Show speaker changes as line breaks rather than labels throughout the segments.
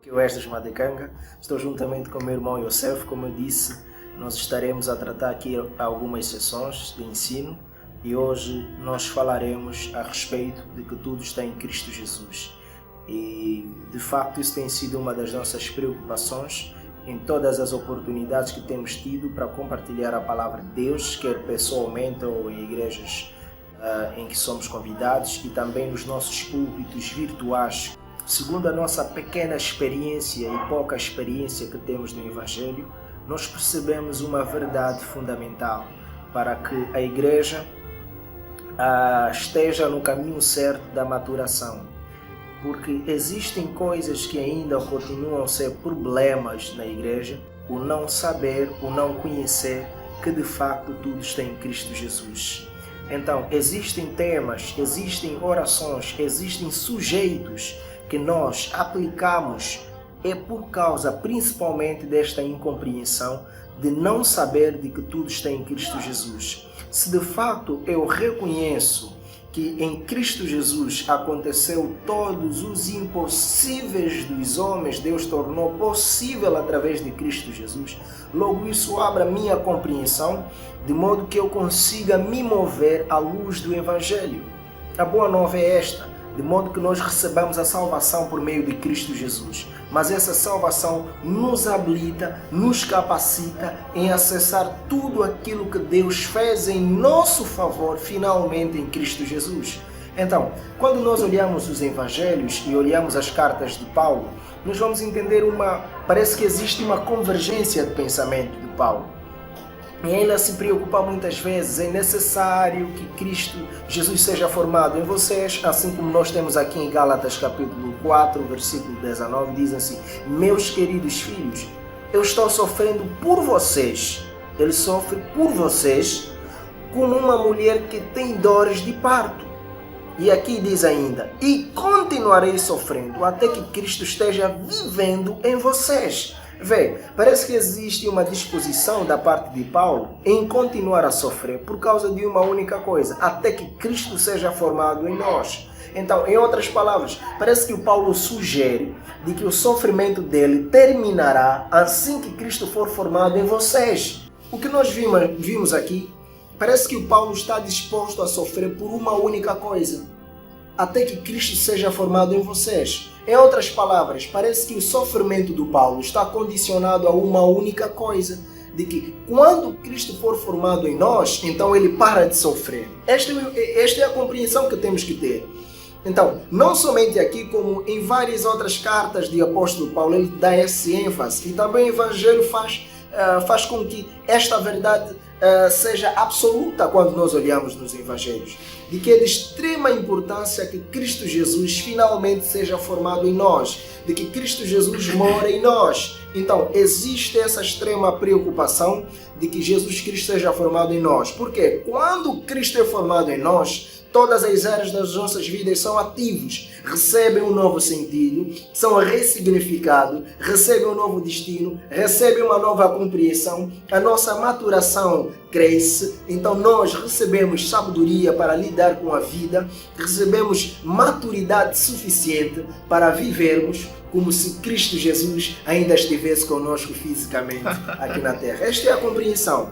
Que o Esdras Madecanga, estou juntamente com o meu irmão Yosef. Como eu disse, nós estaremos a tratar aqui algumas sessões de ensino e hoje nós falaremos a respeito de que tudo está em Cristo Jesus. E de facto isso tem sido uma das nossas preocupações em todas as oportunidades que temos tido para compartilhar a palavra de Deus, quer pessoalmente ou em igrejas em que somos convidados, e também nos nossos púlpitos virtuais. Segundo a nossa pequena experiência e pouca experiência que temos no Evangelho, nós percebemos uma verdade fundamental para que a igreja esteja no caminho certo da maturação. Porque existem coisas que ainda continuam a ser problemas na igreja: o não saber, o não conhecer que de facto tudo está em Cristo Jesus. Então, existem temas, existem orações, existem sujeitos que nós aplicamos por causa principalmente desta incompreensão de não saber de que tudo está em Cristo Jesus. Se de fato eu reconheço que em Cristo Jesus aconteceu todos os impossíveis dos homens, Deus tornou possível através de Cristo Jesus, logo isso abre a minha compreensão, de modo que eu consiga me mover à luz do Evangelho. A boa nova é esta: de modo que nós recebamos a salvação por meio de Cristo Jesus. Mas essa salvação nos habilita, nos capacita em acessar tudo aquilo que Deus fez em nosso favor, finalmente em Cristo Jesus. Então, quando nós olhamos os evangelhos e olhamos as cartas de Paulo, nós vamos entender parece que existe uma convergência de pensamento de Paulo. E ele se preocupa muitas vezes: é necessário que Cristo Jesus seja formado em vocês, assim como nós temos aqui em Gálatas capítulo 4, versículo 19, diz assim: meus queridos filhos, eu estou sofrendo por vocês. Ele sofre por vocês como uma mulher que tem dores de parto. E aqui diz ainda: e continuarei sofrendo até que Cristo esteja vivendo em vocês. Vê, parece que existe uma disposição da parte de Paulo em continuar a sofrer por causa de uma única coisa: até que Cristo seja formado em nós. Então, em outras palavras, parece que o Paulo sugere de que o sofrimento dele terminará assim que Cristo for formado em vocês. O que nós vimos aqui, parece que o Paulo está disposto a sofrer por uma única coisa: até que Cristo seja formado em vocês. Em outras palavras, parece que o sofrimento do Paulo está condicionado a uma única coisa: de que quando Cristo for formado em nós, então ele para de sofrer. Esta é a compreensão que temos que ter. Então, não somente aqui, como em várias outras cartas de apóstolo Paulo, ele dá esse ênfase. E também o Evangelho faz com que esta verdade seja absoluta quando nós olhamos nos Evangelhos, de que é de extrema importância que Cristo Jesus finalmente seja formado em nós, de que Cristo Jesus mora em nós. Então, existe essa extrema preocupação de que Jesus Cristo seja formado em nós, porque quando Cristo é formado em nós, todas as áreas das nossas vidas são ativos, recebem um novo sentido, são ressignificados, recebem um novo destino, recebem uma nova compreensão, a nossa maturação cresce, então nós recebemos sabedoria para lidar com a vida, recebemos maturidade suficiente para vivermos como se Cristo Jesus ainda estivesse conosco fisicamente aqui na Terra. Esta é a compreensão.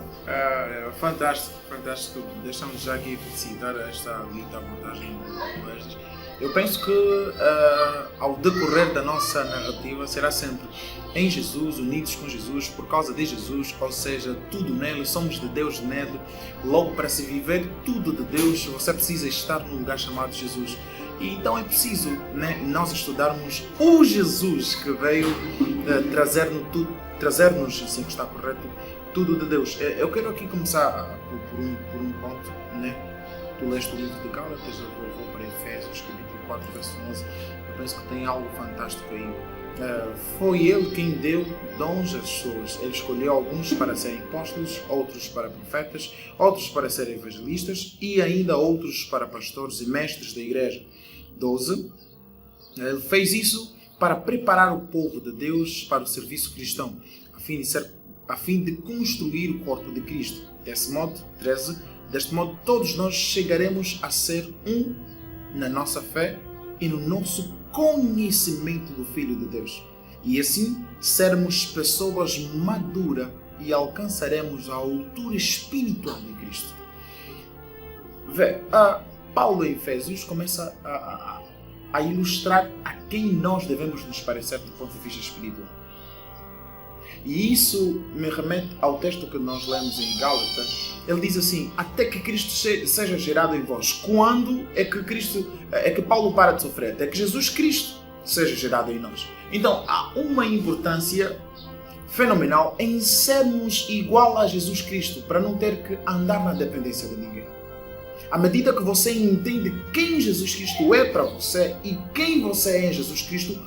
Fantástico, fantástico. Deixamos já aqui felicitar esta linda abordagem do Esdras. Eu penso que ao decorrer da nossa narrativa será sempre em Jesus, unidos com Jesus, por causa de Jesus, ou seja, tudo nele, somos de Deus nele. Logo, para se viver tudo de Deus, você precisa estar no lugar chamado Jesus. E então é preciso, nós estudarmos o Jesus que veio trazer-nos, assim que está correto, tudo de Deus. Eu quero aqui começar por um ponto, Tu leste o livro de Gálatas, eu vou para Efésios, capítulo 4, verso 11. Eu penso que tem algo fantástico aí. Foi Ele quem deu dons às pessoas. Ele escolheu alguns para serem apóstolos, outros para profetas, outros para serem evangelistas e ainda outros para pastores e mestres da igreja. 12. Ele fez isso para preparar o povo de Deus para o serviço cristão, a fim de construir o corpo de Cristo. Desse modo, 13, deste modo todos nós chegaremos a ser um na nossa fé e no nosso conhecimento do Filho de Deus. e assim sermos pessoas maduras e alcançaremos a altura espiritual de Cristo. Paulo em Efésios começa a ilustrar a quem nós devemos nos parecer do ponto de vista espiritual. E isso me remete ao texto que nós lemos em Gálatas. Ele diz assim: até que Cristo seja gerado em vós. Quando é que Paulo para de sofrer? Até que Jesus Cristo seja gerado em nós. Então há uma importância fenomenal em sermos igual a Jesus Cristo, para não ter que andar na dependência de ninguém. À medida que você entende quem Jesus Cristo é para você e quem você é em Jesus Cristo,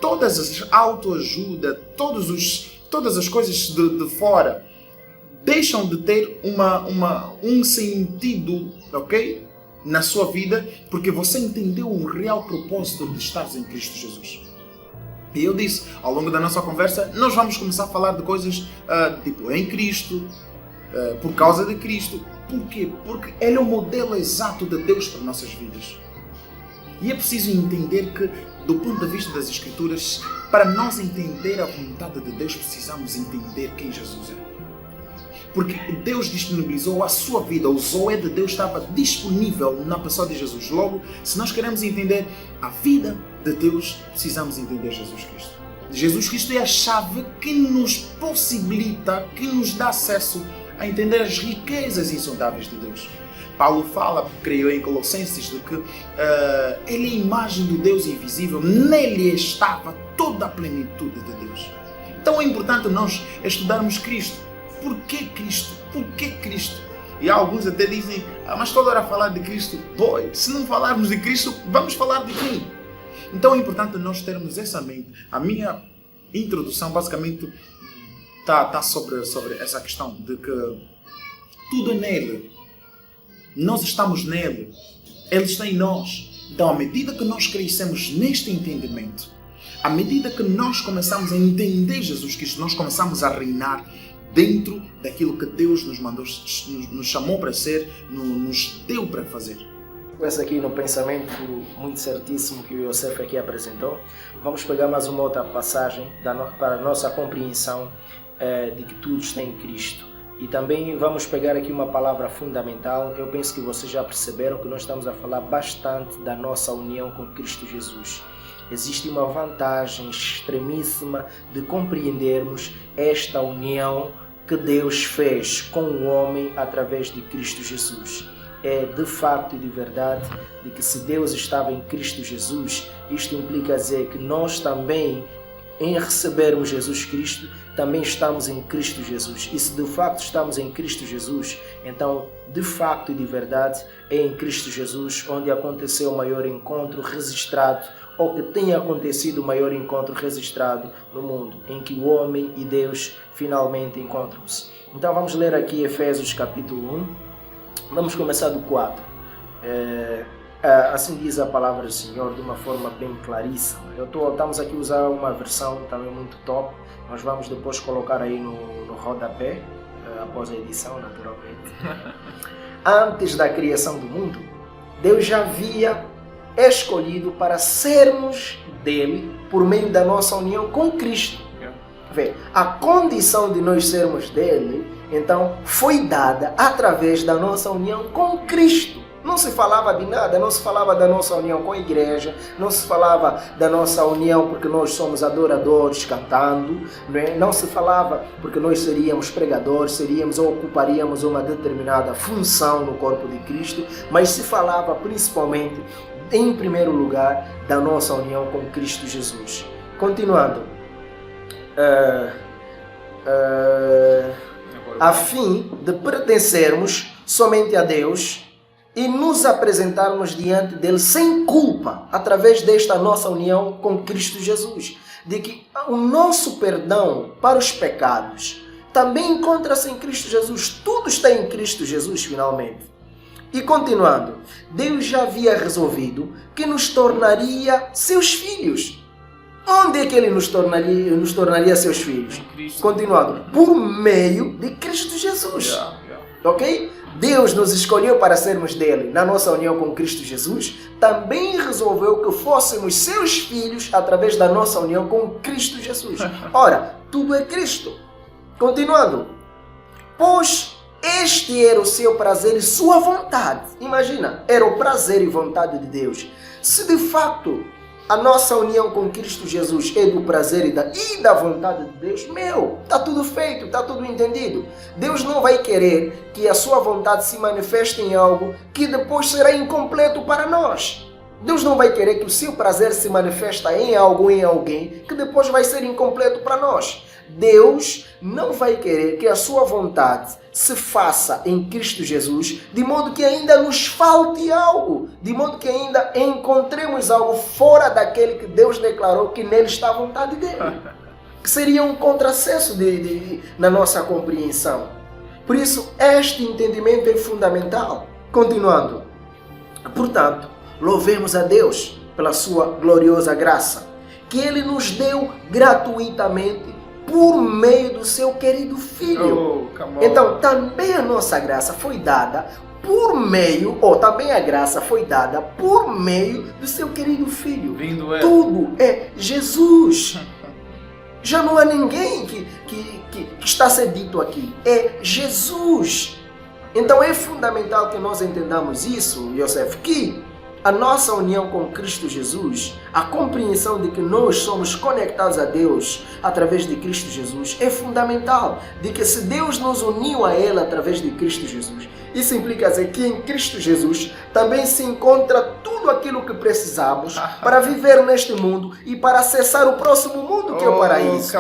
todas as autoajuda, todas as coisas de fora deixam de ter um sentido, ok? Na sua vida, porque você entendeu o real propósito de estar em Cristo Jesus. E eu disse, ao longo da nossa conversa, nós vamos começar a falar de coisas tipo em Cristo, por causa de Cristo. Por quê? Porque Ele é o modelo exato de Deus para nossas vidas. E é preciso entender que, do ponto de vista das Escrituras, para nós entender a vontade de Deus, precisamos entender quem Jesus é. Porque Deus disponibilizou a sua vida, o Zoé de Deus estava disponível na pessoa de Jesus. Logo, se nós queremos entender a vida de Deus, precisamos entender Jesus Cristo. Jesus Cristo é a chave que nos possibilita, que nos dá acesso a entender as riquezas insondáveis de Deus. Paulo fala, creio em Colossenses, de que Ele é a imagem do Deus invisível, nele estava toda a plenitude de Deus. Então é importante nós estudarmos Cristo. Por que Cristo? Por que Cristo? E alguns até dizem, mas toda hora falar de Cristo, se não falarmos de Cristo, vamos falar de quem? Então é importante nós termos essa mente. A minha introdução basicamente está sobre essa questão de que tudo é nele. Nós estamos nele. Ele está em nós. Então, à medida que nós crescemos neste entendimento, à medida que nós começamos a entender Jesus Cristo, nós começamos a reinar dentro daquilo que Deus nos mandou, nos chamou para ser, nos deu para fazer.
Esse aqui no pensamento muito certíssimo que o Yosef aqui apresentou, vamos pegar mais uma outra passagem para a nossa compreensão de que tudo está em Cristo. E também vamos pegar aqui uma palavra fundamental. Eu penso que vocês já perceberam que nós estamos a falar bastante da nossa união com Cristo Jesus. Existe uma vantagem extremíssima de compreendermos esta união que Deus fez com o homem através de Cristo Jesus. É de facto e de verdade de que se Deus estava em Cristo Jesus, isto implica dizer que nós também, em recebermos Jesus Cristo, também estamos em Cristo Jesus. E se de facto estamos em Cristo Jesus, então de facto e de verdade é em Cristo Jesus onde aconteceu o maior encontro registrado, ou que tenha acontecido o maior encontro registrado no mundo, em que o homem e Deus finalmente encontram-se. Então vamos ler aqui Efésios capítulo 1, vamos começar do 4. Assim diz a palavra do Senhor de uma forma bem claríssima. Estamos aqui a usar uma versão também muito top. Nós vamos depois colocar aí no rodapé, após a edição, naturalmente. Antes da criação do mundo, Deus já havia escolhido para sermos dele por meio da nossa união com Cristo. A condição de nós sermos dele, então, foi dada através da nossa união com Cristo. Não se falava de nada, não se falava da nossa união com a igreja, não se falava da nossa união porque nós somos adoradores cantando, não se falava porque nós seríamos pregadores, seríamos ou ocuparíamos uma determinada função no corpo de Cristo, mas se falava principalmente, em primeiro lugar, da nossa união com Cristo Jesus. Continuando, a fim de pertencermos somente a Deus e nos apresentarmos diante dele sem culpa, através desta nossa união com Cristo Jesus. De que o nosso perdão para os pecados também encontra-se em Cristo Jesus. Tudo está em Cristo Jesus, finalmente. E continuando, Deus já havia resolvido que nos tornaria seus filhos. Onde é que Ele nos tornaria seus filhos? Continuando, por meio de Cristo Jesus. Ok? Deus nos escolheu para sermos dele na nossa união com Cristo Jesus. Também resolveu que fôssemos seus filhos através da nossa união com Cristo Jesus. Ora, tudo é Cristo. Continuando. Pois este era o seu prazer e sua vontade. Imagina, era o prazer e vontade de Deus. Se de facto a nossa união com Cristo Jesus é do prazer e da vontade de Deus, está tudo feito, está tudo entendido. Deus não vai querer que a sua vontade se manifeste em algo que depois será incompleto para nós. Deus não vai querer que o seu prazer se manifeste em algo ou em alguém que depois vai ser incompleto para nós. Deus não vai querer que a sua vontade se faça em Cristo Jesus, de modo que ainda nos falte algo, de modo que ainda encontremos algo fora daquele que Deus declarou que nele está a vontade dele. Que seria um contrassenso na nossa compreensão. Por isso, este entendimento é fundamental. Continuando. Portanto, louvemos a Deus pela sua gloriosa graça, que Ele nos deu gratuitamente por meio do seu querido Filho. Então, também a nossa graça foi dada por meio, também a graça foi dada por meio do seu querido Filho. Tudo é Jesus. Já não há ninguém que está a ser dito aqui. É Jesus. Então é fundamental que nós entendamos isso, Yosef, que a nossa união com Cristo Jesus, a compreensão de que nós somos conectados a Deus através de Cristo Jesus é fundamental. De que se Deus nos uniu a Ele através de Cristo Jesus, isso implica dizer que em Cristo Jesus também se encontra tudo aquilo que precisamos para viver neste mundo e para acessar o próximo mundo que é o paraíso.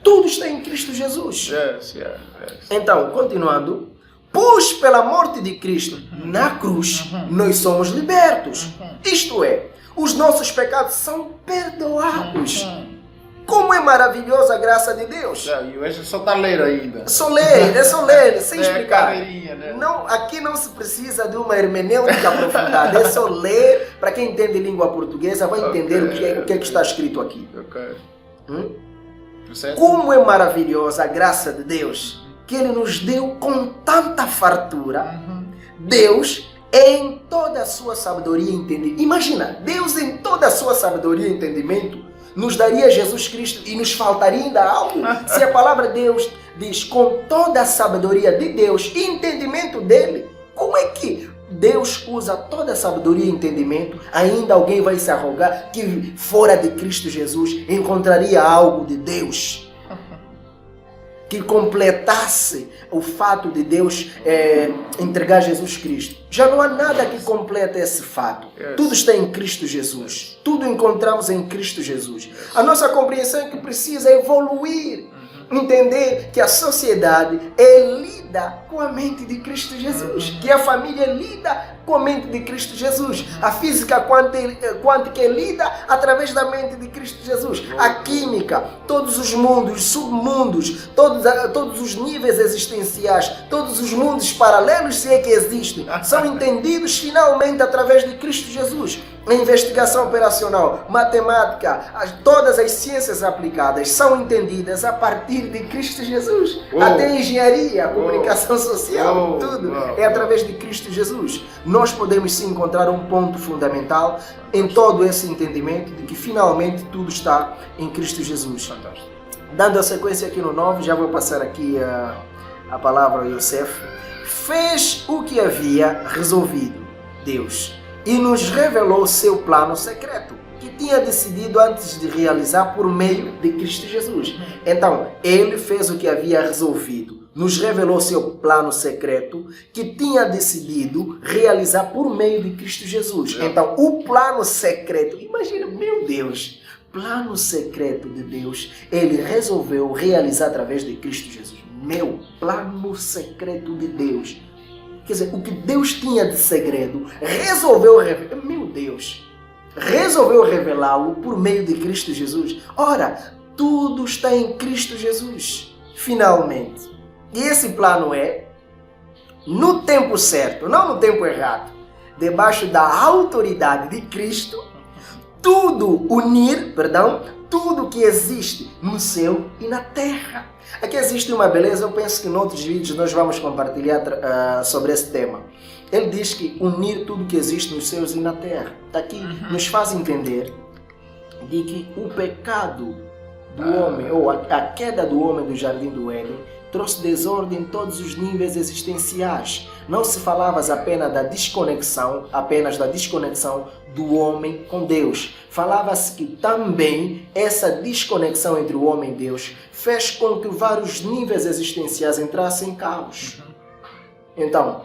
Tudo está em Cristo Jesus.
Yes.
Então, continuando. Pois pela morte de Cristo na cruz, nós somos libertos. Isto é, os nossos pecados são perdoados. Como é maravilhosa a graça de Deus.
Eu só está a ler ainda.
É só ler, sem explicar.
Né?
Não, aqui não se precisa de uma hermenêutica aprofundada. É só ler. Para quem entende língua portuguesa, vai entender o que é que está escrito aqui. Como é maravilhosa a graça de Deus, que Ele nos deu com tanta fartura. Deus, em toda a sua sabedoria e entendimento. Imagina, Deus em toda a sua sabedoria e entendimento nos daria Jesus Cristo e nos faltaria ainda algo? Se a palavra de Deus diz com toda a sabedoria de Deus e entendimento dele, como é que Deus usa toda a sabedoria e entendimento, ainda alguém vai se arrogar que fora de Cristo Jesus encontraria algo de Deus que completasse o fato de Deus entregar Jesus Cristo? Já não há nada que complete esse fato. Tudo está em Cristo Jesus. Tudo encontramos em Cristo Jesus. A nossa compreensão é que precisa evoluir. Entender que a sociedade lida com a mente de Cristo Jesus. Que a família lida com a mente de Cristo Jesus. A física quântica lida através da mente de Cristo Jesus. A química, todos os mundos, submundos, todos os níveis existenciais, todos os mundos paralelos, se é que existem, são entendidos finalmente através de Cristo Jesus. A investigação operacional, matemática, todas as ciências aplicadas são entendidas a partir de Cristo Jesus. Até a engenharia, a comunicação social, tudo é através de Cristo Jesus. Nós podemos sim encontrar um ponto fundamental em todo esse entendimento de que finalmente tudo está em Cristo Jesus.
Fantástico.
Dando a sequência aqui no 9, já vou passar aqui a palavra ao Yosef. Fez o que havia resolvido Deus e nos revelou seu plano secreto, que tinha decidido antes de realizar por meio de Cristo Jesus. Então, Ele fez o que havia resolvido, nos revelou seu plano secreto, que tinha decidido realizar por meio de Cristo Jesus. Então, o plano secreto, imagina, meu Deus, plano secreto de Deus, Ele resolveu realizar através de Cristo Jesus. Meu plano secreto de Deus. Quer dizer, o que Deus tinha de segredo, resolveu revelar. Meu Deus! Resolveu revelá-lo por meio de Cristo Jesus. Ora, tudo está em Cristo Jesus. Finalmente. E esse plano é no tempo certo, não no tempo errado. Debaixo da autoridade de Cristo, tudo que existe no céu e na terra. Aqui existe uma beleza, eu penso que em outros vídeos nós vamos compartilhar sobre esse tema. Ele diz que unir tudo que existe nos céus e na terra. Aqui nos faz entender de que o pecado do homem, ou a queda do homem do Jardim do Éden, trouxe desordem em todos os níveis existenciais. Não se falava apenas da desconexão do homem com Deus. Falava-se que também essa desconexão entre o homem e Deus fez com que vários níveis existenciais entrassem em caos. Então,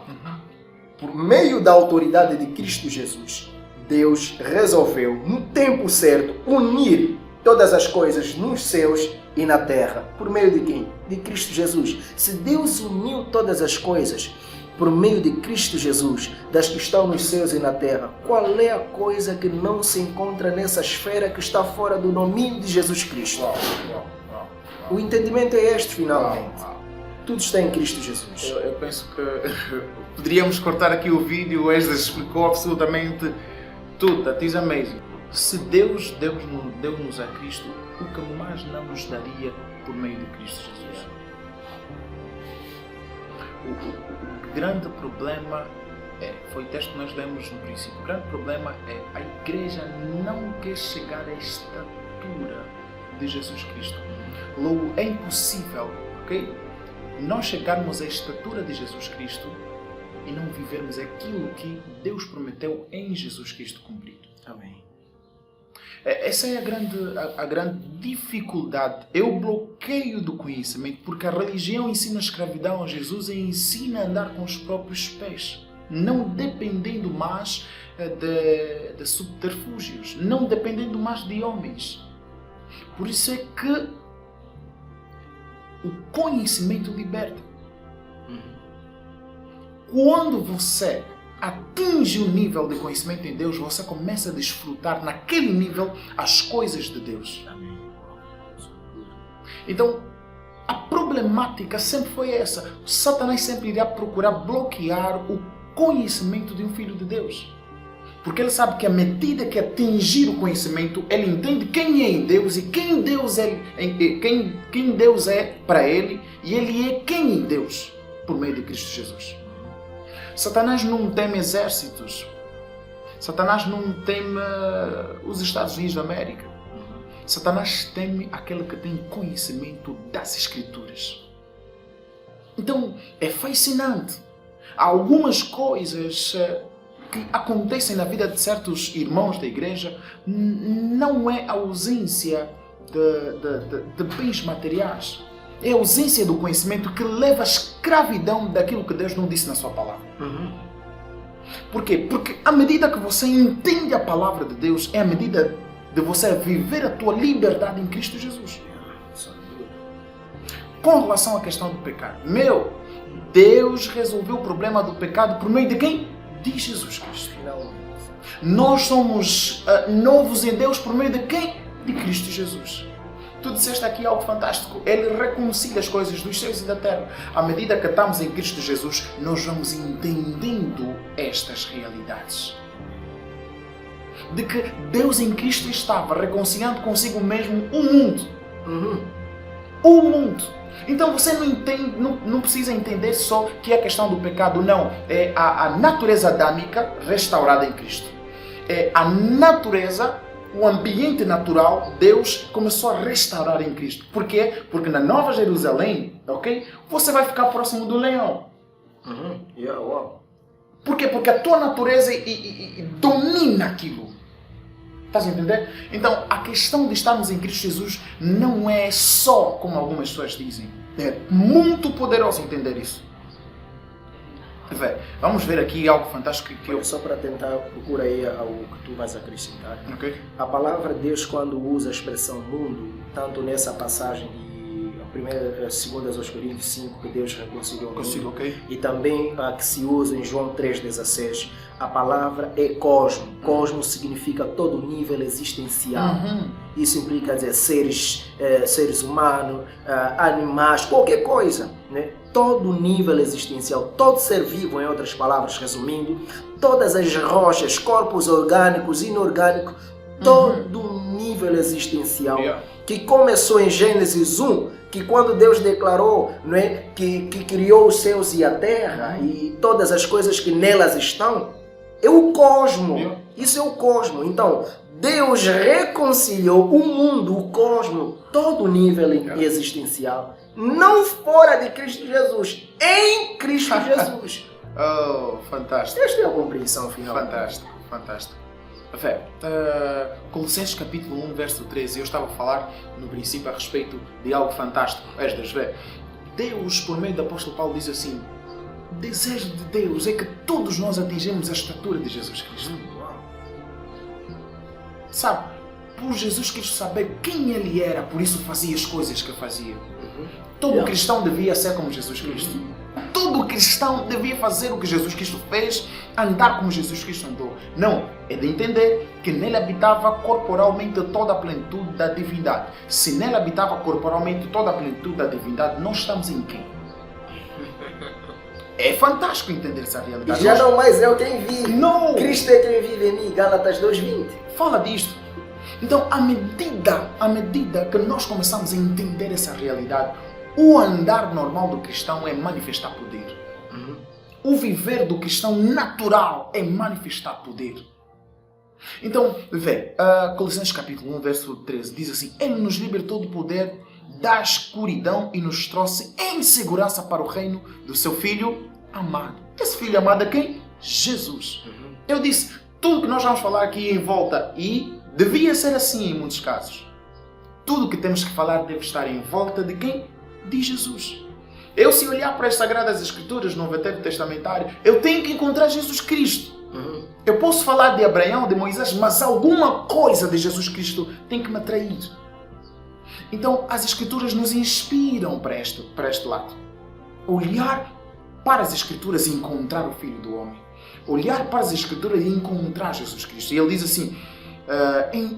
por meio da autoridade de Cristo Jesus, Deus resolveu, no tempo certo, unir todas as coisas nos céus e na terra. Por meio de quem? De Cristo Jesus. Se Deus uniu todas as coisas por meio de Cristo Jesus, das que estão nos céus e na terra, qual é a coisa que não se encontra nessa esfera que está fora do domínio de Jesus Cristo? O entendimento é este, finalmente. Tudo está em Cristo Jesus.
Eu penso que poderíamos cortar aqui o vídeo. O Esdras explicou absolutamente tudo. That is amazing. Se Deus deu-nos a Cristo, o que mais não nos daria por meio de Cristo Jesus? O grande problema foi o texto que nós lemos no princípio. O grande problema é a igreja não quer chegar à estatura de Jesus Cristo. Logo, é impossível, ok? Nós chegarmos à estatura de Jesus Cristo e não vivermos aquilo que Deus prometeu em Jesus Cristo cumprir.
Amém.
Essa é a grande dificuldade, é o bloqueio do conhecimento, porque a religião ensina a escravidão a Jesus e ensina a andar com os próprios pés, não dependendo mais de subterfúgios, não dependendo mais de homens. Por isso é que o conhecimento liberta. Quando você atinge o nível de conhecimento em Deus, você começa a desfrutar naquele nível as coisas de Deus. Então, a problemática sempre foi essa. Satanás sempre irá procurar bloquear o conhecimento de um filho de Deus. Porque ele sabe que à medida que atingir o conhecimento, ele entende quem é em Deus e quem Deus é para ele, e ele é quem em Deus, por meio de Cristo Jesus. Satanás não teme exércitos. Satanás não teme os Estados Unidos da América. Satanás teme aquele que tem conhecimento das Escrituras. Então, é fascinante. Há algumas coisas que acontecem na vida de certos irmãos da igreja, não é a ausência de bens materiais. É a ausência do conhecimento que leva à escravidão daquilo que Deus não disse na sua palavra. Por quê? Porque à medida que você entende a palavra de Deus, é a medida de você viver a tua liberdade em Cristo Jesus. Com relação à questão do pecado, Deus resolveu o problema do pecado por meio de quem? De Jesus Cristo. Nós somos novos em Deus por meio de quem? De Cristo Jesus. Tu disseste aqui algo fantástico. Ele reconcilia as coisas dos céus e da terra. À medida que estamos em Cristo Jesus, nós vamos entendendo estas realidades. De que Deus em Cristo estava reconciliando consigo mesmo o mundo. O mundo. Então você não precisa entender só que é a questão do pecado, não. É a natureza adâmica restaurada em Cristo. É a natureza, o ambiente natural, Deus começou a restaurar em Cristo. Por quê? Porque na Nova Jerusalém, ok? Você vai ficar próximo do leão. Por quê? Porque a tua natureza domina aquilo. Estás a entender? Então, a questão de estarmos em Cristo Jesus não é só como algumas pessoas dizem. É muito poderoso entender isso. Vamos ver aqui algo fantástico que eu...
Só para tentar, procura aí algo que tu vais acrescentar.
Okay.
A palavra de Deus, quando usa a expressão mundo, tanto nessa passagem de 2 aos Coríntios 5, que Deus reconciliou o mundo,
okay.
E também a que se usa em João 3,16, a palavra é cosmo. Cosmo significa todo nível existencial. Isso implica dizer seres humanos, animais, qualquer coisa, né? Todo nível existencial, todo ser vivo, em outras palavras, resumindo, todas as rochas, corpos orgânicos, inorgânicos, todo nível existencial,
Yeah.
que começou em Gênesis 1, que quando Deus declarou, não é, que criou os céus e a terra e todas as coisas que nelas estão, é o cosmo.
Yeah.
Isso é o cosmo. Então, Deus reconciliou o mundo, o cosmo, todo nível existencial, não fora de Cristo Jesus, em Cristo Jesus.
Oh, fantástico.
Esta é a compreensão final.
Fantástico, fantástico. Vé, Colossenses capítulo 1, verso 13, eu estava a falar no princípio a respeito de algo fantástico. Esdras, vê, Deus, por meio do apóstolo Paulo, diz assim: o desejo de Deus é que todos nós atingimos a estatura de Jesus Cristo. Sabe, por Jesus Cristo saber quem Ele era, por isso fazia as coisas que fazia. Todo cristão devia ser como Jesus Cristo. Todo cristão devia fazer o que Jesus Cristo fez, andar como Jesus Cristo andou. Não, é de entender que nele habitava corporalmente toda a plenitude da divindade. Se nele habitava corporalmente toda a plenitude da divindade, nós estamos em quem? É fantástico entender essa realidade.
E já não mais é quem vive.
Não!
Cristo é quem vive em mim. Gálatas 2:20.
Fala disto. Então, à medida que nós começamos a entender essa realidade, o andar normal do cristão é manifestar poder. O viver do cristão natural é manifestar poder. Então, vê, Colossenses capítulo 1, verso 13, diz assim: Ele nos libertou do poder da escuridão e nos trouxe em segurança para o reino do seu Filho amado. Esse Filho amado é quem? Jesus. Eu disse, tudo que nós vamos falar aqui em volta, e devia ser assim em muitos casos. Tudo que temos que falar deve estar em volta de quem? De Jesus. Eu, se olhar para as Sagradas Escrituras no Antigo Testamentário, eu tenho que encontrar Jesus Cristo. Eu posso falar de Abraão, de Moisés, mas alguma coisa de Jesus Cristo tem que me atrair. Então, as Escrituras nos inspiram para este lado. Olhar para as Escrituras e encontrar o Filho do Homem. Olhar para as Escrituras e encontrar Jesus Cristo. E ele diz assim: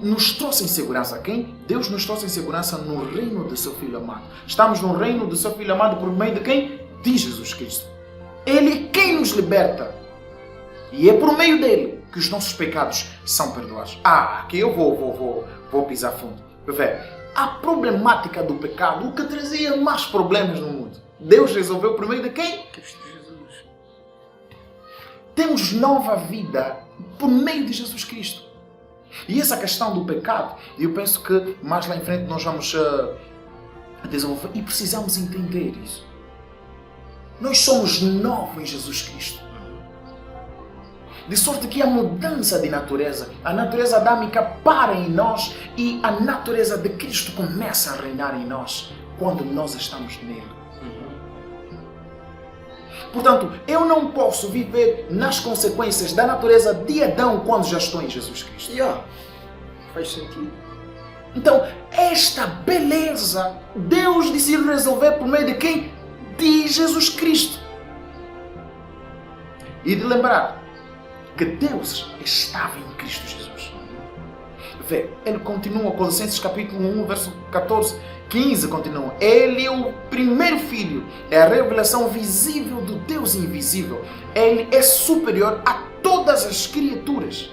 nos trouxe em segurança. Quem? Deus nos trouxe em segurança no reino do seu Filho amado. Estamos no reino do seu Filho amado por meio de quem? De Jesus Cristo. Ele é quem nos liberta. E é por meio dele que os nossos pecados são perdoados. Aqui eu vou pisar fundo. Vê, a problemática do pecado, o que trazia mais problemas no mundo, Deus resolveu por meio de quem? Cristo Jesus. Temos nova vida por meio de Jesus Cristo. E essa questão do pecado, eu penso que mais lá em frente nós vamos desenvolver, e precisamos entender isso. Nós somos novos em Jesus Cristo. De sorte que a mudança de natureza, a natureza adâmica para em nós e a natureza de Cristo começa a reinar em nós quando nós estamos nele. Portanto, eu não posso viver nas consequências da natureza de Adão quando já estou em Jesus Cristo.
Faz sentido.
Então, esta beleza, Deus decidiu resolver por meio de quem? De Jesus Cristo. E de lembrar que Deus estava em Cristo Jesus. Vê, ele continua, Colossenses capítulo 1, verso 14, 15 continua. Ele é o primeiro filho, é a revelação visível do Deus invisível. Ele é superior a todas as criaturas,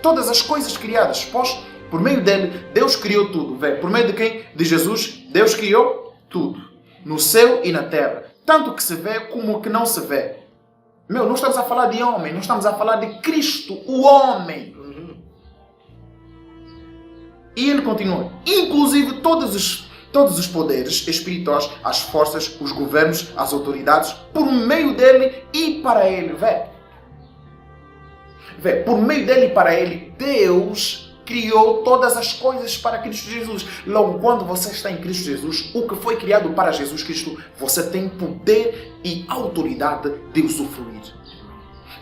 todas as coisas criadas, pois por meio dele Deus criou tudo. Vê, por meio de quem? De Jesus, Deus criou tudo, no céu e na terra, tanto que se vê como que não se vê. Não estamos a falar de homem, não estamos a falar de Cristo, o homem. E ele continua, inclusive todos os poderes espirituais, as forças, os governos, as autoridades, por meio dele e para ele. Vê, por meio dele e para ele, Deus criou todas as coisas para Cristo Jesus. Logo, quando você está em Cristo Jesus, o que foi criado para Jesus Cristo, você tem poder e autoridade de usufruir.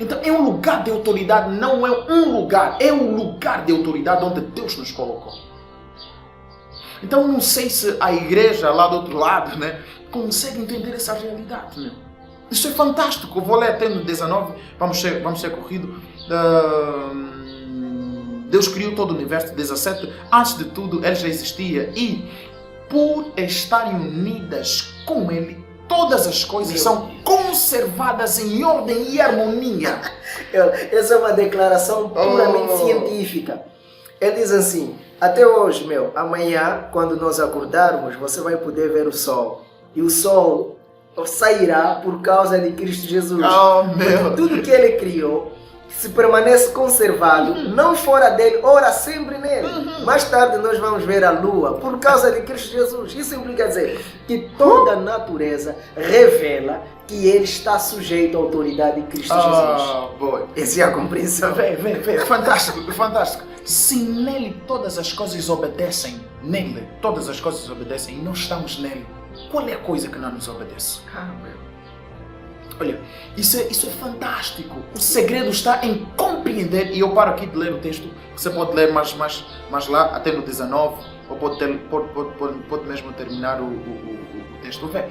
Então, é um lugar de autoridade, não é um lugar, é um lugar de autoridade onde Deus nos colocou. Então, não sei se a igreja lá do outro lado, consegue entender essa realidade. Isso é fantástico. Eu vou ler até no 19, vamos ser corrido. Deus criou todo o universo. 17, antes de tudo, ele já existia. E, por estarem unidas com ele, todas as coisas são conservadas em ordem e harmonia.
Essa é uma declaração puramente científica. Ele diz assim, até hoje, amanhã, quando nós acordarmos, você vai poder ver o sol. E o sol sairá por causa de Cristo Jesus.
Oh, meu.
Tudo que ele criou, se permanece conservado, não fora dele, ora sempre nele. Mais tarde nós vamos ver a lua por causa de Cristo Jesus. Isso implica dizer que toda a natureza revela que ele está sujeito à autoridade de Cristo Jesus.
Boy.
Essa é a compreensão.
Vem. Fantástico, fantástico. Se nele todas as coisas obedecem, e nós estamos nele, qual é a coisa que não nos obedece? Olha, isso é fantástico. O segredo está em compreender, e eu paro aqui de ler o texto, você pode ler mais lá, até no 19, ou pode mesmo terminar o texto. Vê,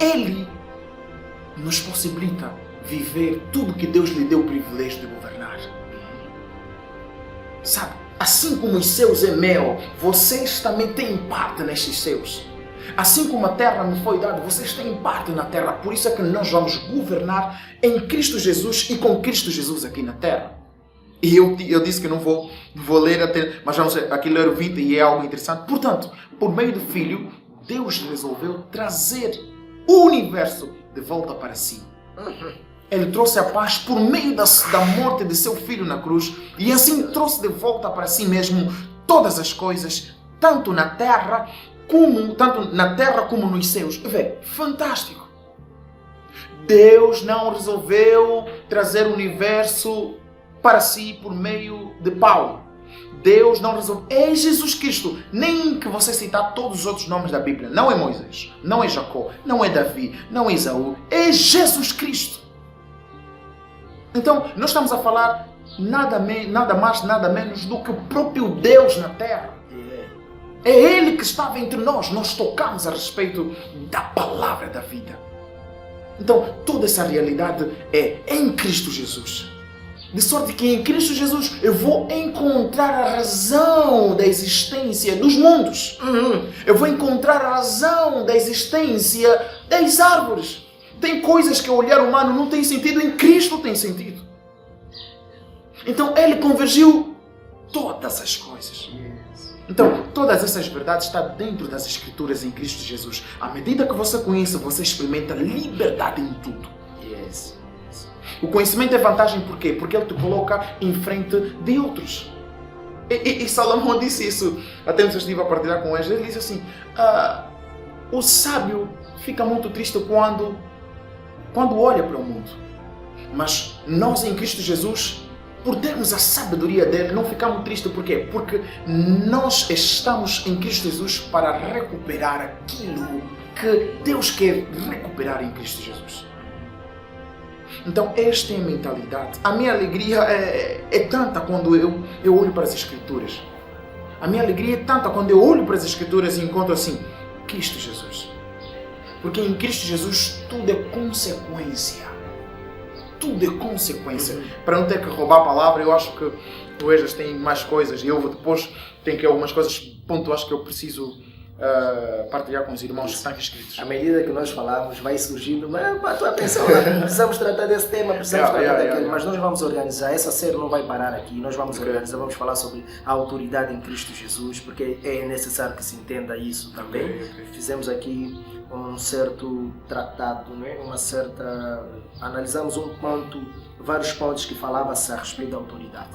ele nos possibilita viver tudo que Deus lhe deu o privilégio de governar. Sabe, assim como os céus é meu, vocês também têm parte nestes céus. Assim como a terra me foi dada, vocês têm parte na terra. Por isso é que nós vamos governar em Cristo Jesus e com Cristo Jesus aqui na terra. E eu disse que não vou ler até, mas vamos aqui ler o 20 e é algo interessante. Portanto, por meio do Filho, Deus resolveu trazer o universo de volta para si. Ele trouxe a paz por meio da morte de seu Filho na cruz e assim trouxe de volta para si mesmo todas as coisas, tanto na terra como nos céus. Vê, fantástico. Deus não resolveu trazer o universo para si por meio de Paulo. Deus não resolveu. É Jesus Cristo. Nem que você citar todos os outros nomes da Bíblia. Não é Moisés, não é Jacó, não é Davi, não é Esaú. É Jesus Cristo. Então, nós estamos a falar nada mais, nada menos do que o próprio Deus na terra. É Ele que estava entre nós. Nós tocamos a respeito da palavra da vida. Então, toda essa realidade é em Cristo Jesus. De sorte que em Cristo Jesus eu vou encontrar a razão da existência dos mundos. Eu vou encontrar a razão da existência das árvores. Tem coisas que o olhar humano não tem sentido, em Cristo tem sentido. Então, Ele convergiu todas as coisas. Então, todas essas verdades estão dentro das Escrituras em Cristo Jesus. À medida que você conhece, você experimenta liberdade em tudo. O conhecimento é vantagem por quê? Porque ele te coloca em frente de outros. E Salomão disse isso. Até eu estive a partilhar com ele. Ele disse assim, o sábio fica muito triste quando olha para o mundo. Mas nós em Cristo Jesus, por termos a sabedoria dele, não ficamos tristes. Por quê? Porque nós estamos em Cristo Jesus para recuperar aquilo que Deus quer recuperar em Cristo Jesus. Então esta é a mentalidade. A minha alegria é tanta quando eu olho para as Escrituras. A minha alegria é tanta quando eu olho para as Escrituras e encontro assim, Cristo Jesus. Porque em Cristo Jesus tudo é consequência. Tudo é consequência. Para não ter que roubar a palavra, eu acho que o Ejas tem mais coisas e eu depois tenho que algumas coisas pontuais que eu preciso partilhar com os irmãos que estão inscritos.
À medida que nós falamos, vai surgindo, mas a tua atenção, precisamos tratar desse tema, precisamos tratar daquele, mas nós vamos organizar, essa série não vai parar aqui, nós vamos organizar, vamos falar sobre a autoridade em Cristo Jesus, porque é necessário que se entenda isso também. Fizemos aqui um certo tratado, né? Analisamos vários pontos que falavam-se a respeito da autoridade.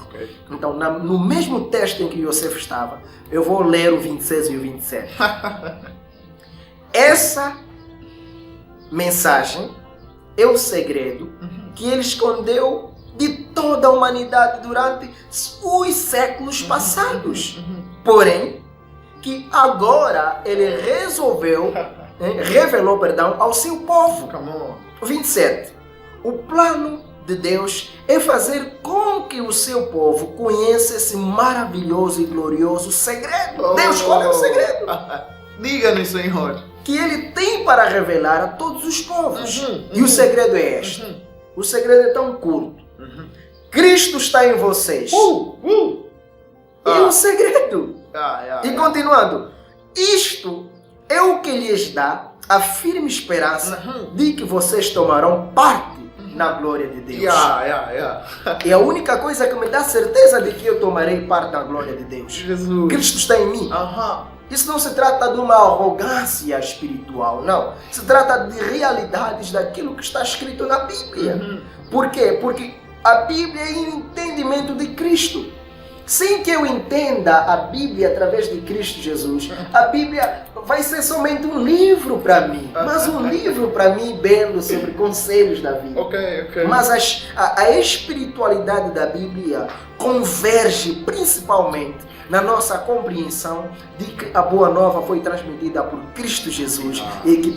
Então, no mesmo texto em que Yosef estava, eu vou ler o 26 e o 27. Essa mensagem é o segredo que ele escondeu de toda a humanidade durante os séculos passados. Porém, que agora ele revelou ao seu povo. 27. O plano de Deus é fazer com que o seu povo conheça esse maravilhoso e glorioso segredo. Deus, qual é o segredo?
Diga-nos, Senhor.
Que Ele tem para revelar a todos os povos. E o segredo é este. O segredo é tão curto. Cristo está em vocês. E o segredo. E continuando. Isto é o que lhes dá a firme esperança de que vocês tomarão parte na glória de Deus.
Yeah.
É a única coisa que me dá certeza de que eu tomarei parte da glória de Deus.
Jesus.
Cristo está em mim. Isso não se trata de uma arrogância espiritual, não. Se trata de realidades daquilo que está escrito na Bíblia. Por quê? Porque a Bíblia é o entendimento de Cristo. Sem que eu entenda a Bíblia através de Cristo Jesus, a Bíblia vai ser somente um livro para mim. Mas um livro para mim belo sobre conselhos da vida.
Okay.
Mas a espiritualidade da Bíblia converge principalmente na nossa compreensão de que a Boa Nova foi transmitida por Cristo Jesus e que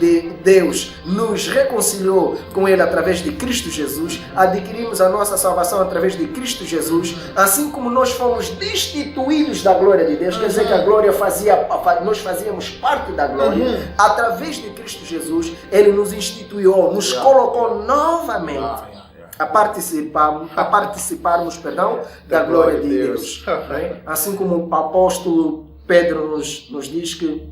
Deus nos reconciliou com Ele através de Cristo Jesus, adquirimos a nossa salvação através de Cristo Jesus, assim como nós fomos destituídos da glória de Deus, quer dizer que a glória nós fazíamos parte da glória, através de Cristo Jesus, Ele nos instituiu, nos colocou novamente a participarmos da glória de Deus. Assim como o apóstolo Pedro nos diz que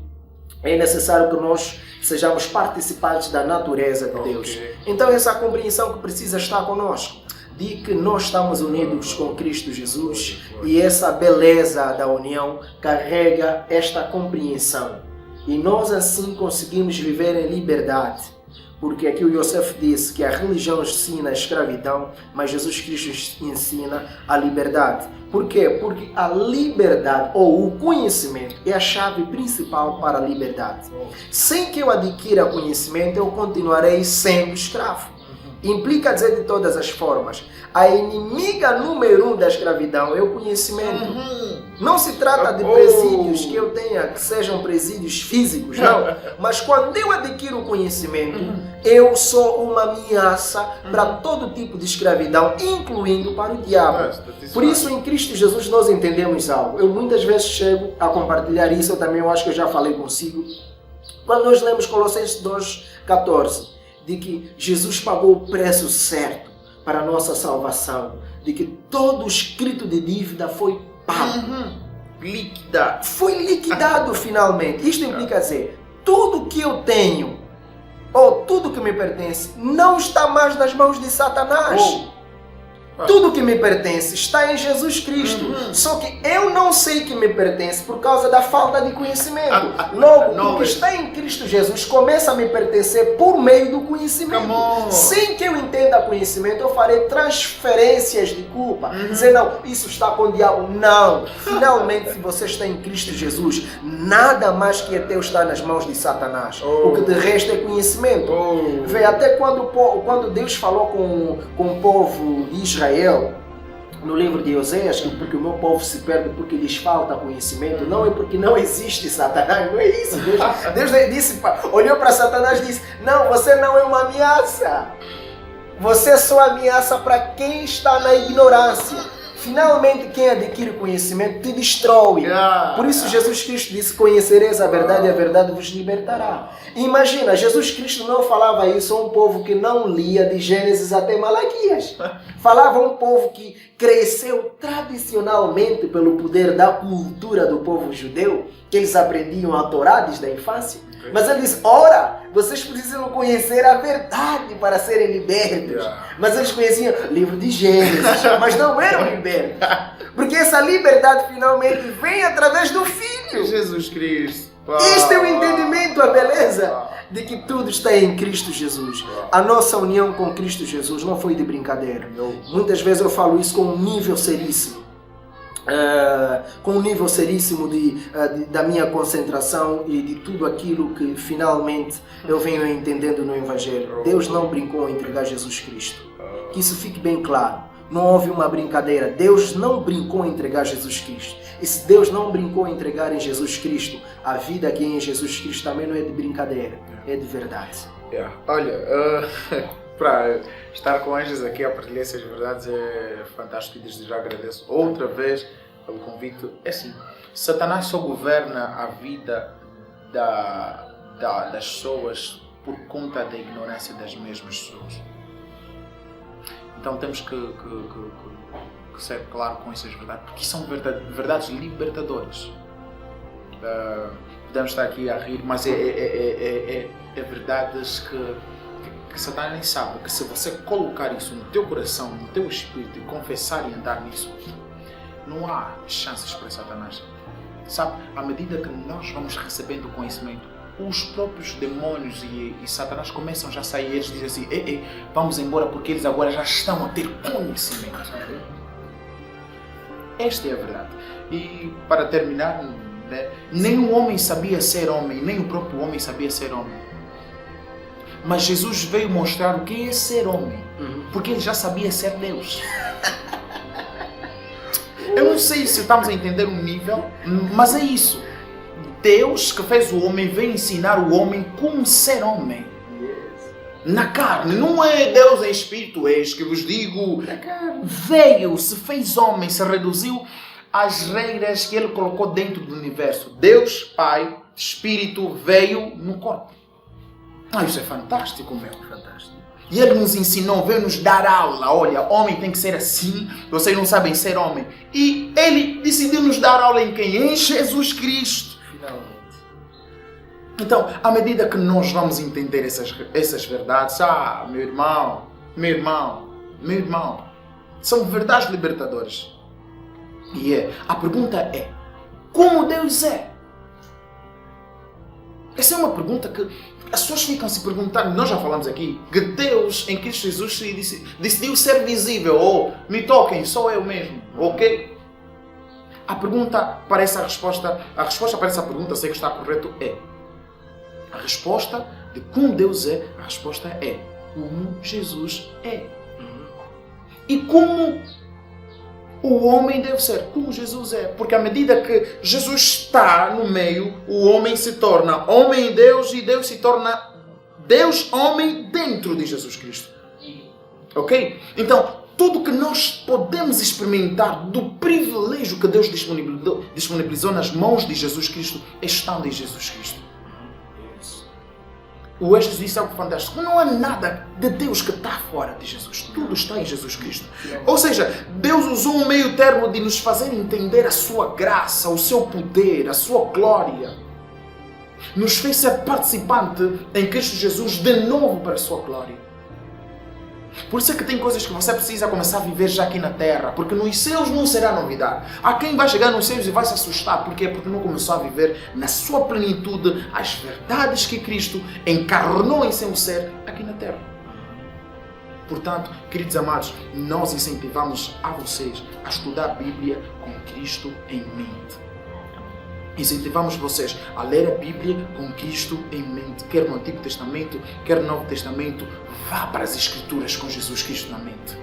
é necessário que nós sejamos participantes da natureza de Deus. Então essa compreensão que precisa estar conosco, de que nós estamos unidos com Cristo Jesus, e essa beleza da união carrega esta compreensão. E nós assim conseguimos viver em liberdade. Porque aqui o Yosef disse que a religião ensina a escravidão, mas Jesus Cristo ensina a liberdade. Por quê? Porque a liberdade, ou o conhecimento, é a chave principal para a liberdade. Sem que eu adquira conhecimento, eu continuarei sendo escravo. Implica dizer de todas as formas, a inimiga número 1 da escravidão é o conhecimento. Não se trata de presídios que eu tenha, que sejam presídios físicos, não. Mas quando eu adquiro o conhecimento, eu sou uma ameaça para todo tipo de escravidão, incluindo para o diabo. Por isso, em Cristo Jesus, nós entendemos algo. Eu muitas vezes chego a compartilhar isso, eu acho que eu já falei consigo. Quando nós lemos Colossenses 2,14, de que Jesus pagou o preço certo para a nossa salvação, de que todo o escrito de dívida foi pago. Foi liquidado finalmente. Isto implica dizer, tudo que eu tenho, ou tudo que me pertence, não está mais nas mãos de Satanás. Tudo que me pertence está em Jesus Cristo. Só que eu não sei que me pertence por causa da falta de conhecimento. Logo, o que está em Cristo Jesus começa a me pertencer por meio do conhecimento. Sem que eu entenda conhecimento, eu farei transferências de culpa. Dizer, não, isso está com o diabo. Não. Finalmente, se você está em Cristo Jesus, nada mais que é teu está nas mãos de Satanás. O que de resto é conhecimento. Vê, até quando Deus falou com o povo de Israel, no livro de Oséias, porque o meu povo se perde porque lhes falta conhecimento, não é porque não existe Satanás, não é isso. Deus disse, olhou para Satanás e disse, não, você não é uma ameaça. Você é só ameaça para quem está na ignorância. Finalmente, quem adquire conhecimento te destrói. Por isso Jesus Cristo disse, conhecereis a verdade e a verdade vos libertará. Imagina, Jesus Cristo não falava isso a um povo que não lia de Gênesis até Malaquias. Falava a um povo que cresceu tradicionalmente pelo poder da cultura do povo judeu, que eles aprendiam a Torá desde a infância. Mas ele diz, ora, vocês precisam conhecer a verdade para serem libertos. Mas eles conheciam o livro de Gênesis, mas não eram libertos. Porque essa liberdade finalmente vem através do Filho.
Jesus Cristo.
Este é o entendimento, a beleza de que tudo está em Cristo Jesus. A nossa união com Cristo Jesus não foi de brincadeira. Muitas vezes eu falo isso com um nível seríssimo. Da minha concentração e de tudo aquilo que finalmente eu venho entendendo no Evangelho. Deus não brincou em entregar Jesus Cristo. Que isso fique bem claro. Não houve uma brincadeira. Deus não brincou em entregar Jesus Cristo. E se Deus não brincou em entregar em Jesus Cristo, a vida aqui em Jesus Cristo também não é de brincadeira, é de verdade.
Olha, para estar com eles aqui a partilhar essas verdades é fantástico e desde já agradeço outra vez pelo convite. É assim, Satanás só governa a vida das pessoas por conta da ignorância das mesmas pessoas. Então temos que ser claro com essas verdades, porque são verdades libertadoras. Podemos estar aqui a rir, mas é verdades que que Satanás sabe que se você colocar isso no teu coração, no teu espírito e confessar e andar nisso, não há chances para Satanás. Sabe, à medida que nós vamos recebendo conhecimento, os próprios demônios e Satanás começam já a sair. Eles dizem assim, ei, vamos embora, porque eles agora já estão a ter conhecimento. Esta é a verdade. E para terminar, né, nem o homem sabia ser homem, nem o próprio homem sabia ser homem. Mas Jesus veio mostrar o que é ser homem, porque ele já sabia ser Deus. Eu não sei se estamos a entender um nível, mas é isso. Deus que fez o homem veio ensinar o homem como ser homem. Na carne, não é Deus em espírito, eis que vos digo. Veio, se fez homem, se reduziu às regras que ele colocou dentro do universo. Deus, Pai, Espírito, veio no corpo. Isso é fantástico, meu.
Fantástico.
E ele nos ensinou, veio nos dar aula. Olha, homem tem que ser assim, vocês não sabem ser homem. E ele decidiu nos dar aula em quem? Em Jesus Cristo.
Finalmente.
Então, à medida que nós vamos entender essas verdades, meu irmão, são verdades libertadoras. E a pergunta é, como Deus é? Essa é uma pergunta que as pessoas ficam se perguntando. Nós já falamos aqui que Deus em Cristo Jesus decidiu ser visível. Me toquem, sou eu mesmo, ok? A resposta para essa pergunta, sei que está correto, é a resposta de como Deus é, a resposta é como Jesus é. E como o homem deve ser, como Jesus é. Porque à medida que Jesus está no meio, o homem se torna homem em Deus e Deus se torna Deus homem dentro de Jesus Cristo. Ok? Então, tudo que nós podemos experimentar do privilégio que Deus disponibilizou nas mãos de Jesus Cristo, estando em Jesus Cristo. O Exodus disse algo fantástico. Não há nada de Deus que está fora de Jesus. Tudo está em Jesus Cristo. Ou seja, Deus usou um meio termo de nos fazer entender a sua graça, o seu poder, a sua glória. Nos fez ser participante em Cristo Jesus de novo para a sua glória. Por isso é que tem coisas que você precisa começar a viver já aqui na terra, porque nos céus não será novidade. Há quem vai chegar nos céus e vai se assustar. Por quê? Porque não começou a viver na sua plenitude as verdades que Cristo encarnou em seu ser aqui na terra. Portanto, queridos amados, nós incentivamos a vocês a estudar a Bíblia com Cristo em mente. Incentivamos vocês a ler a Bíblia com Cristo em mente, quer no Antigo Testamento, quer no Novo Testamento. Vá para as Escrituras com Jesus Cristo na mente.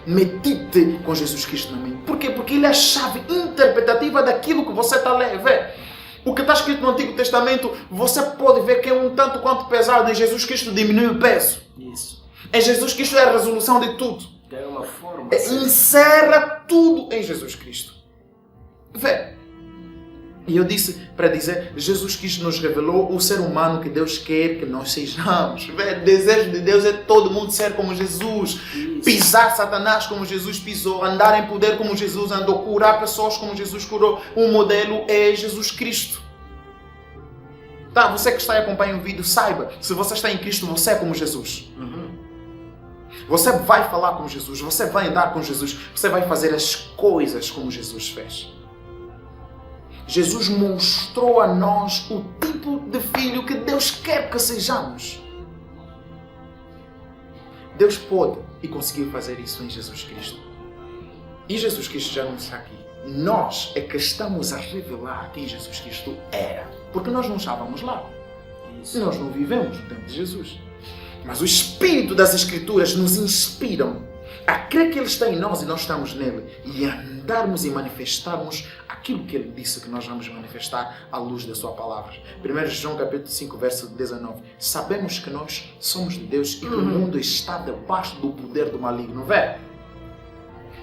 Medite com Jesus Cristo na mente. Por quê? Porque Ele é a chave interpretativa daquilo que você está a ler. Vê? O que está escrito no Antigo Testamento, você pode ver que é um tanto quanto pesado. Em Jesus Cristo diminui o peso.
Isso.
Em Jesus Cristo é a resolução de tudo.
É uma forma.
Encerra tudo em Jesus Cristo. Vê? E eu disse para dizer, Jesus Cristo nos revelou o ser humano que Deus quer que nós sejamos. O desejo de Deus é todo mundo ser como Jesus. Isso. Pisar Satanás como Jesus pisou. Andar em poder como Jesus andou. Curar pessoas como Jesus curou. O modelo é Jesus Cristo. Tá, você que está e acompanha o vídeo, saiba, se você está em Cristo, você é como Jesus. Você vai falar como Jesus. Você vai andar com Jesus. Você vai fazer as coisas como Jesus fez. Jesus mostrou a nós o tipo de filho que Deus quer que sejamos. Deus pode e conseguiu fazer isso em Jesus Cristo. E Jesus Cristo já não está aqui. Nós é que estamos a revelar quem Jesus Cristo era. Porque nós não estávamos lá. Isso. Nós não vivemos no tempo de Jesus. Mas o Espírito das Escrituras nos inspiram a crer que Ele está em nós e nós estamos nele. E a andarmos e manifestarmos aquilo que Ele disse que nós vamos manifestar à luz da sua palavra. 1 João capítulo 5, verso 19. Sabemos que nós somos de Deus e que o mundo está debaixo do poder do maligno. Vê?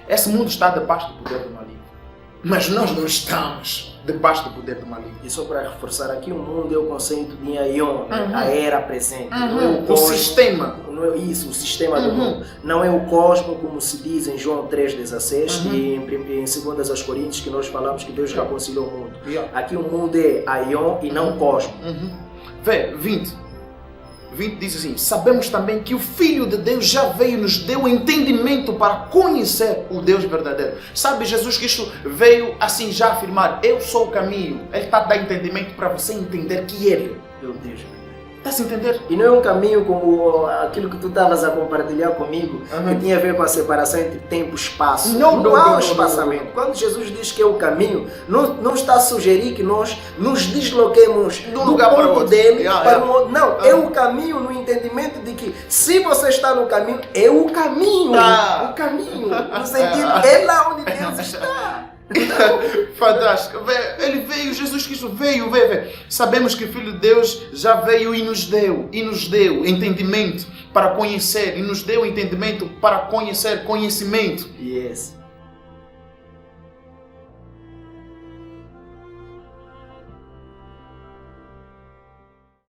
Esse mundo está debaixo do poder do maligno. Mas nós não estamos debaixo do poder do maligno.
E só para reforçar aqui, o mundo é o conceito de Aion, a era presente. Não é o
cosmo, o sistema.
Não é isso, o sistema do mundo. Não é o cosmo, como se diz em João 3,16 e em 2 Coríntios, que nós falamos que Deus reconciliou o mundo. Aqui o mundo é Aion e não cosmo.
Vê, 20. 20 diz assim: sabemos também que o Filho de Deus já veio e nos deu entendimento para conhecer o Deus verdadeiro. Sabe, Jesus Cristo veio assim já afirmar: eu sou o caminho. Ele está a dar entendimento para você entender que Ele.
Meu Deus.
Está a se entender?
E não é um caminho como aquilo que tu estavas a compartilhar comigo, que tinha a ver com a separação entre tempo e espaço. Não há um espaçamento. Quando Jesus diz que é o caminho, não está a sugerir que nós nos desloquemos do
lugar para
ponto
outro.
dele para um outro. Não, é o caminho no entendimento de que se você está no caminho, é o caminho. O caminho. No sentido, é lá onde Deus está.
Fantástico. Ele veio, Jesus Cristo veio. Sabemos que o Filho de Deus já veio e nos deu entendimento para conhecer, e nos deu entendimento para conhecer conhecimento.
Yes.